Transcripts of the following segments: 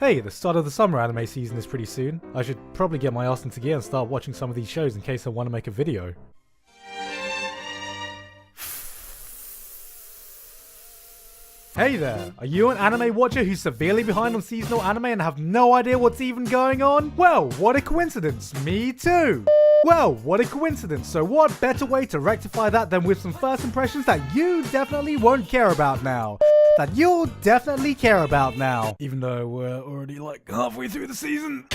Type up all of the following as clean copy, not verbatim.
Hey, the start of the summer anime season is pretty soon. I should probably get my ass into gear and start watching some of these shows in case I want to make a video. Hey there, are you an anime watcher who's severely behind on seasonal anime and have no idea what's even going on? Well, what a coincidence, me too! Well, what a coincidence, so what better way to rectify that than with some first impressions that you definitely won't care about now. That you'll definitely care about now. Even though we're already like halfway through the season.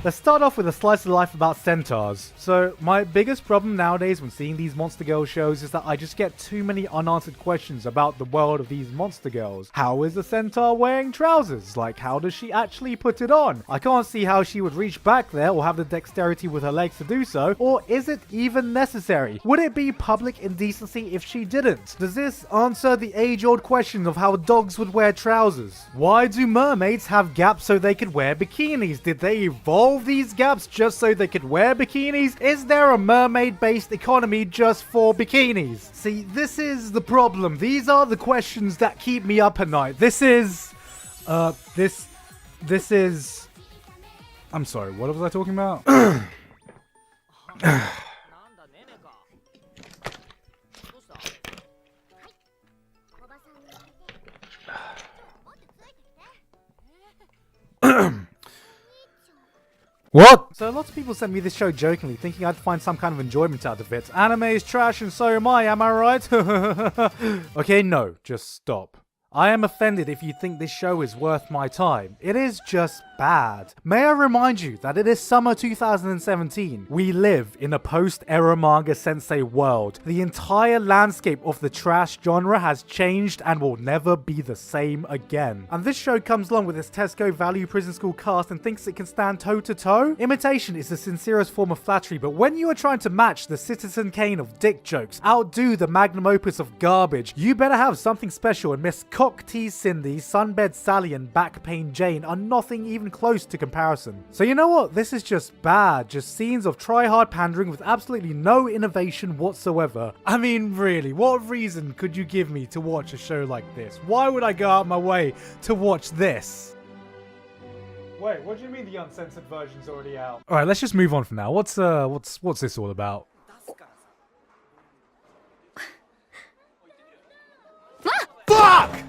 Let's start off with a slice of life about centaurs. So, my biggest problem nowadays when seeing these Monster Girl shows is that I just get too many unanswered questions about the world of these Monster Girls. How is a centaur wearing trousers? Like, how does she actually put it on? I can't see how she would reach back there or have the dexterity with her legs to do so. Or is it even necessary? Would it be public indecency if she didn't? Does this answer the age-old question of how dogs would wear trousers? Why do mermaids have gaps so they could wear bikinis? Did they evolve these gaps just so they could wear bikinis? Is there a mermaid-based economy just for bikinis? See, this is the problem. These are the questions that keep me up at night. This is... I'm sorry, what was I talking about? What? So lots of people sent me this show jokingly, thinking I'd find some kind of enjoyment out of it. Anime is trash and so am I right? Okay, no, just stop. I am offended if you think this show is worth my time. It is just bad. May I remind you that it is summer 2017. We live in a post-era manga sensei world. The entire landscape of the trash genre has changed and will never be the same again. And this show comes along with its Tesco Value Prison School cast and thinks it can stand toe-to-toe? Imitation is the sincerest form of flattery, but when you are trying to match the Citizen Kane of dick jokes, outdo the magnum opus of garbage, you better have something special, and Miss Cock Tease Cindy, Sunbed Sally and Back Pain Jane are nothing even close to comparison. So you know what? This is just bad. Just scenes of try-hard pandering with absolutely no innovation whatsoever. I mean, really, what reason could you give me to watch a show like this? Why would I go out my way to watch this? Wait, what do you mean the uncensored version's already out? Alright, let's just move on for now. What's this all about? Fuck!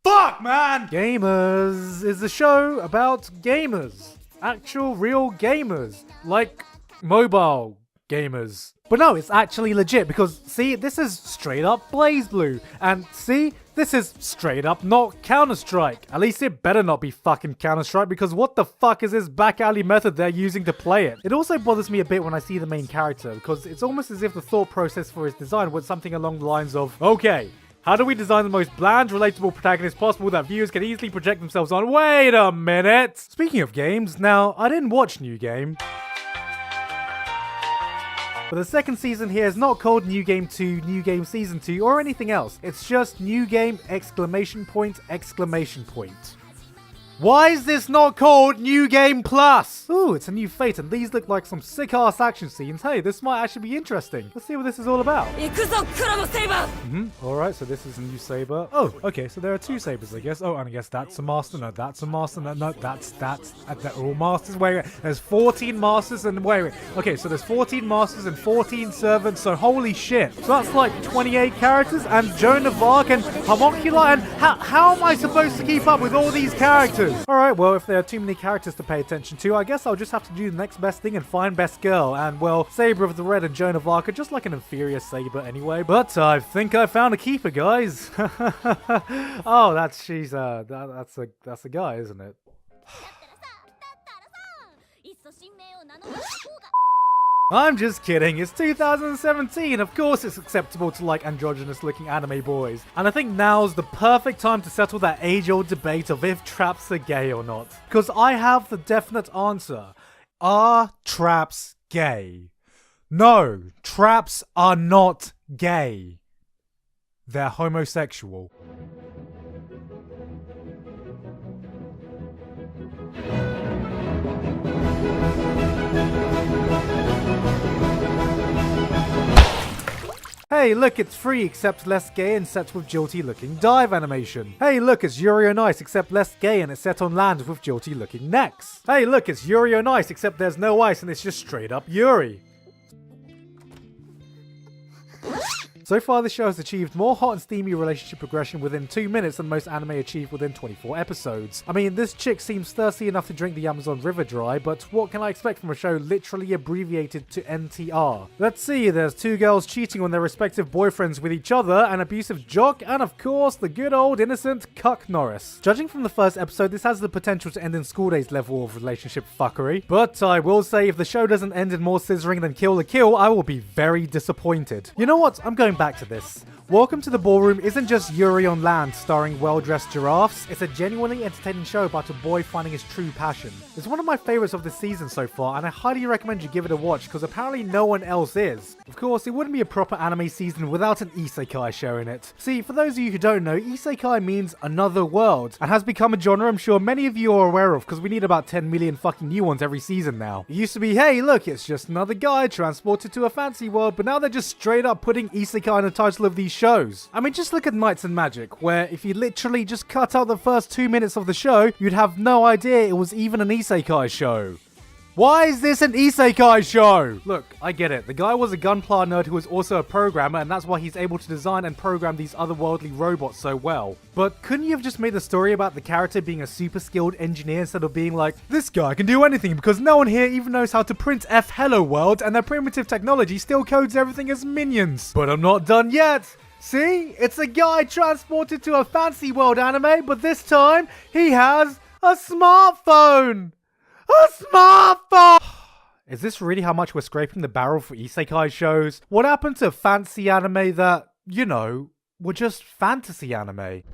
Fuck, man! Gamers is a show about gamers. Actual, real gamers. Like, mobile gamers. But no, it's actually legit because, see, this is straight up BlazBlue. And see, this is straight up not Counter-Strike. At least it better not be fucking Counter-Strike because what the fuck is this back alley method they're using to play it? It also bothers me a bit when I see the main character because it's almost as if the thought process for his design was something along the lines of, okay, how do we design the most bland, relatable protagonist possible that viewers can easily project themselves on? Wait a minute! Speaking of games, now, I didn't watch New Game. But the second season here is not called New Game 2, New Game Season 2, or anything else. It's just New Game, exclamation point, exclamation point. Why is this not called New Game Plus? Ooh, it's a new Fate, and these look like some sick-ass action scenes. Hey, this might actually be interesting. Let's see what this is all about. Alright, so this is a new saber. Oh, okay, so there are two sabers, I guess. Oh, and I guess that's a master. No, that's a master. No, that's they're all masters. Wait, there's 14 masters, and wait. Okay, so there's 14 masters and 14 servants, so holy shit. So that's like 28 characters, and Joan of Arc, and Homunculi, and how am I supposed to keep up with all these characters? Alright, well, if there are too many characters to pay attention to, I guess I'll just have to do the next best thing and find best girl. And, well, Saber of the Red and Joan of Arc are just like an inferior Saber anyway. But I think I found a keeper, guys. Oh, that's a guy, isn't it? I'm just kidding, it's 2017, of course it's acceptable to like androgynous looking anime boys. And I think now's the perfect time to settle that age-old debate of if traps are gay or not. Because I have the definite answer. Are traps gay? No, traps are not gay. They're homosexual. Hey, look, it's free except less gay and set with jilty looking dive animation. Hey, look, it's Yuri on Ice except less gay and it's set on land with jilty looking necks. Hey, look, it's Yuri on Ice except there's no ice and it's just straight up Yuri. So far, the show has achieved more hot and steamy relationship progression within 2 minutes than most anime achieve within 24 episodes. I mean, this chick seems thirsty enough to drink the Amazon River dry, but what can I expect from a show literally abbreviated to NTR? Let's see, there's 2 girls cheating on their respective boyfriends with each other, an abusive jock, and of course, the good old innocent Cuck Norris. Judging from the first episode, this has the potential to end in School Days level of relationship fuckery, but I will say if the show doesn't end in more scissoring than Kill la Kill, I will be very disappointed. You know what? I'm going back to this. Welcome to the Ballroom isn't just Yuri on Land starring well-dressed giraffes, it's a genuinely entertaining show about a boy finding his true passion. It's one of my favorites of the season so far, and I highly recommend you give it a watch because apparently no one else is. Of course, it wouldn't be a proper anime season without an isekai show in it. See, for those of you who don't know, isekai means another world, and has become a genre I'm sure many of you are aware of because we need about 10 million fucking new ones every season now. It used to be, hey look, it's just another guy transported to a fancy world, but now they're just straight up putting isekai in the title of these shows. I mean, just look at Knights and Magic, where if you literally just cut out the first 2 minutes of the show, you'd have no idea it was even an isekai show. Why is this an isekai show? Look, I get it. The guy was a Gunpla nerd who was also a programmer, and that's why he's able to design and program these otherworldly robots so well. But couldn't you have just made the story about the character being a super skilled engineer instead of being like, this guy can do anything because no one here even knows how to print F Hello World and their primitive technology still codes everything as minions. But I'm not done yet. See? It's a guy transported to a fancy world anime, but this time he has a smartphone! A smartphone! Is this really how much we're scraping the barrel for isekai shows? What happened to fancy anime that, you know, were just fantasy anime?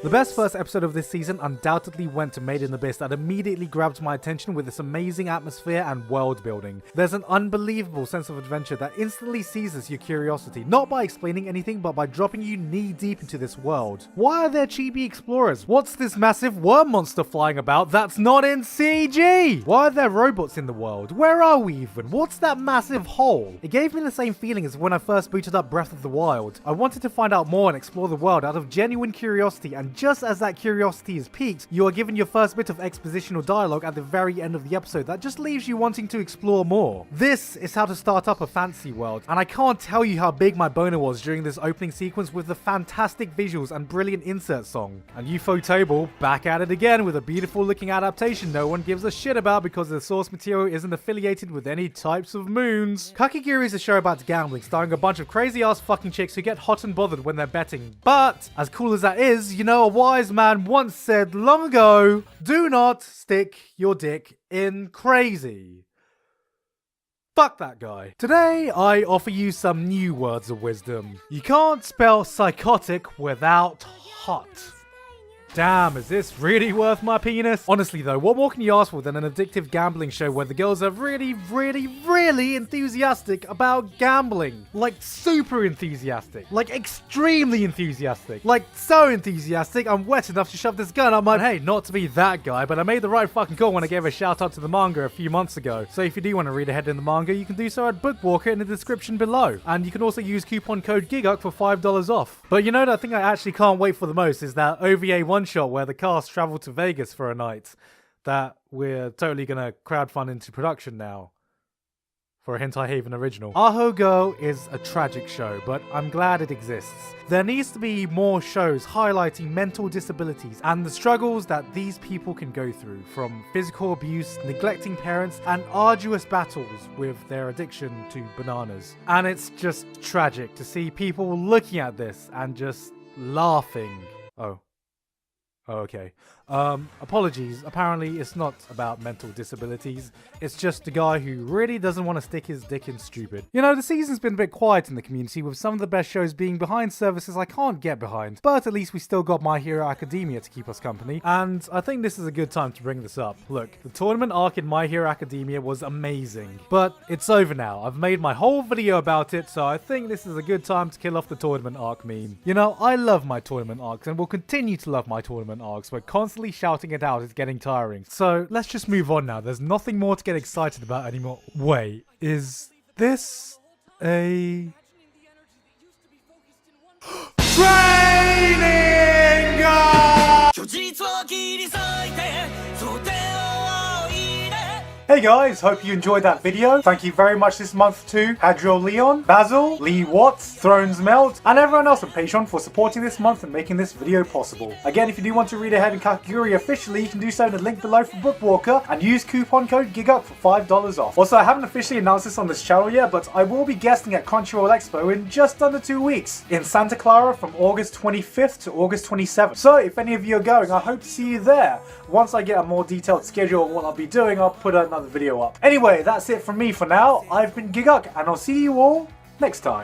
The best first episode of this season undoubtedly went to Made in Abyss that immediately grabbed my attention with its amazing atmosphere and world building. There's an unbelievable sense of adventure that instantly seizes your curiosity, not by explaining anything but by dropping you knee deep into this world. Why are there chibi explorers? What's this massive worm monster flying about that's not in CG? Why are there robots in the world? Where are we even? What's that massive hole? It gave me the same feeling as when I first booted up Breath of the Wild. I wanted to find out more and explore the world out of genuine curiosity, and just as that curiosity is piqued, you are given your first bit of expositional dialogue at the very end of the episode that just leaves you wanting to explore more. This is how to start up a fantasy world, and I can't tell you how big my boner was during this opening sequence with the fantastic visuals and brilliant insert song. And Ufotable back at it again with a beautiful looking adaptation no one gives a shit about because the source material isn't affiliated with any types of moons. Kakegurui is a show about gambling starring a bunch of crazy ass fucking chicks who get hot and bothered when they're betting. But as cool as that is, you know, a wise man once said long ago, do not stick your dick in crazy. Fuck that guy. Today, I offer you some new words of wisdom. You can't spell psychotic without hot. Damn, is this really worth my penis? Honestly though, what more can you ask for than an addictive gambling show where the girls are really enthusiastic about gambling? Like super enthusiastic. Like extremely enthusiastic. Like so enthusiastic, I'm wet enough to shove this gun up my... Hey, not to be that guy, but I made the right fucking call when I gave a shout out to the manga a few months ago. So if you do want to read ahead in the manga, you can do so at Bookwalker in the description below. And you can also use coupon code GIGUK for $5 off. But you know the thing I actually can't wait for the most is that OVA one shot where the cast travel to Vegas for a night that we're totally gonna crowdfund into production now for a Hentai Haven original. Aho Girl is a tragic show, but I'm glad it exists. There needs to be more shows highlighting mental disabilities and the struggles that these people can go through, from physical abuse, neglecting parents, and arduous battles with their addiction to bananas. And it's just tragic to see people looking at this and just laughing. Oh, okay. Apologies. Apparently it's not about mental disabilities. It's just a guy who really doesn't want to stick his dick in stupid. You know, the season's been a bit quiet in the community, with some of the best shows being behind services I can't get behind. But at least we still got My Hero Academia to keep us company. And I think this is a good time to bring this up. Look, the tournament arc in My Hero Academia was amazing. But it's over now. I've made my whole video about it, so I think this is a good time to kill off the tournament arc meme. You know, I love my tournament arcs and will continue to love my tournament arcs. We're constantly constantly shouting it out is getting tiring. So let's just move on now. There's nothing more to get excited about anymore. Wait, is this a... Training God! Hey guys, hope you enjoyed that video. Thank you very much this month to Hadriel Leon, Basil, Lee Watts, Thrones Melt, and everyone else on Patreon for supporting this month and making this video possible. Again, if you do want to read ahead in Kakegurui officially, you can do so in the link below for Bookwalker and use coupon code GIGUP for $5 off. Also, I haven't officially announced this on this channel yet, but I will be guesting at Crunchyroll Expo in just under 2 weeks in Santa Clara from August 25th to August 27th. So if any of you are going, I hope to see you there. Once I get a more detailed schedule of what I'll be doing, I'll put another video up. Anyway, that's it from me for now. I've been Giguk, and I'll see you all next time.